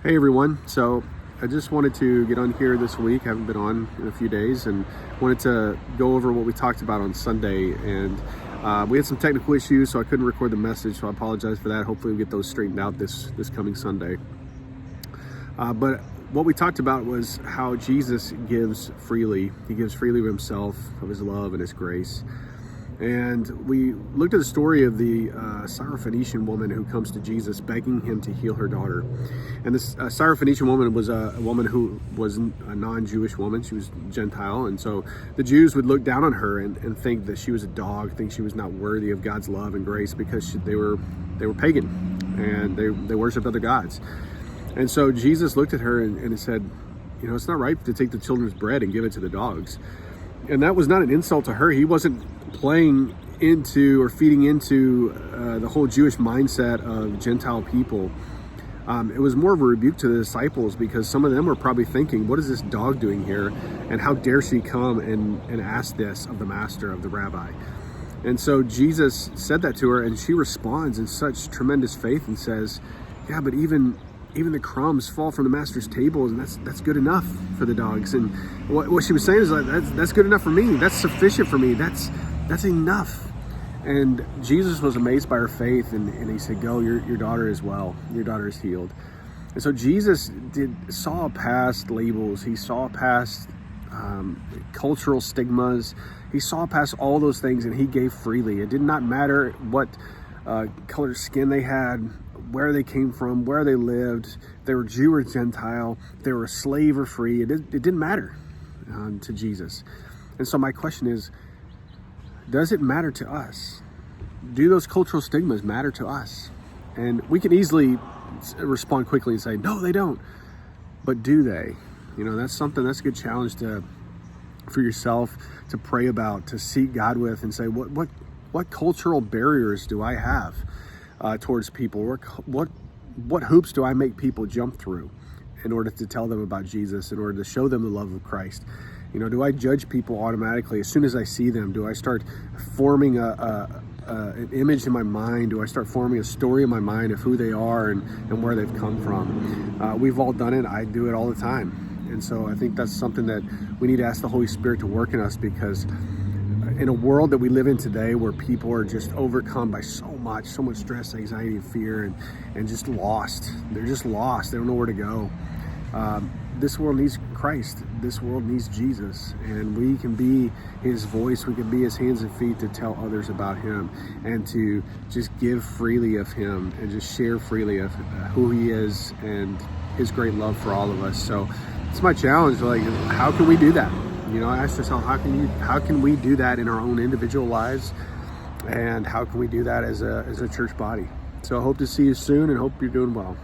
Hey everyone, so I just wanted to get on here this week. I haven't been on in a few days and wanted to go over what we talked about on Sunday. And we had some technical issues, so I couldn't record the message, so I apologize for that. Hopefully we get those straightened out this coming Sunday. But what we talked about was how Jesus gives freely. He gives freely of himself, of his love and his grace. And we looked at the story of the Syrophoenician woman who comes to Jesus begging him to heal her daughter. And this Syrophoenician woman was a woman who was a non-Jewish woman. She was Gentile. And so the Jews would look down on her and think that she was a dog, think she was not worthy of God's love and grace because they were pagan and they worshiped other gods. And so Jesus looked at her and he said, you know, it's not right to take the children's bread and give it to the dogs. And that was not an insult to her. He wasn't playing into or feeding into the whole Jewish mindset of Gentile people. It was more of a rebuke to the disciples because some of them were probably thinking, what is this dog doing here? And how dare she come and ask this of the master, of the rabbi? And so Jesus said that to her, and she responds in such tremendous faith and says, yeah, but even the crumbs fall from the master's table, and that's good enough for the dogs. And what she was saying is like, that's good enough for me. That's sufficient for me. That's enough. And Jesus was amazed by her faith, and he said, go, your daughter is well. Your daughter is healed. And so Jesus saw past labels. He saw past cultural stigmas. He saw past all those things, and he gave freely. It did not matter what color skin they had, where they came from, where they lived, if they were Jew or Gentile, if they were a slave or free. It didn't matter to Jesus. And so my question is, does it matter to us? Do those cultural stigmas matter to us? And we can easily respond quickly and say, no, they don't. But do they? You know, that's a good challenge for yourself to pray about, to seek God with, and say, what cultural barriers do I have towards people? What hoops do I make people jump through in order to tell them about Jesus, in order to show them the love of Christ? You know, do I judge people automatically as soon as I see them? Do I start forming an image in my mind? Do I start forming a story in my mind of who they are and where they've come from? We've all done it. I do it all the time. And so I think that's something that we need to ask the Holy Spirit to work in us, because in a world that we live in today where people are just overcome by so much stress, anxiety, and fear, and just lost. They're just lost. They don't know where to go. This world needs Christ. This world needs Jesus. And we can be his voice. We can be his hands and feet to tell others about him and to just give freely of him and just share freely of who he is and his great love for all of us. So it's my challenge. Like, how can we do that? You know, I asked myself, how can we do that in our own individual lives? And how can we do that as a church body? So I hope to see you soon and hope you're doing well.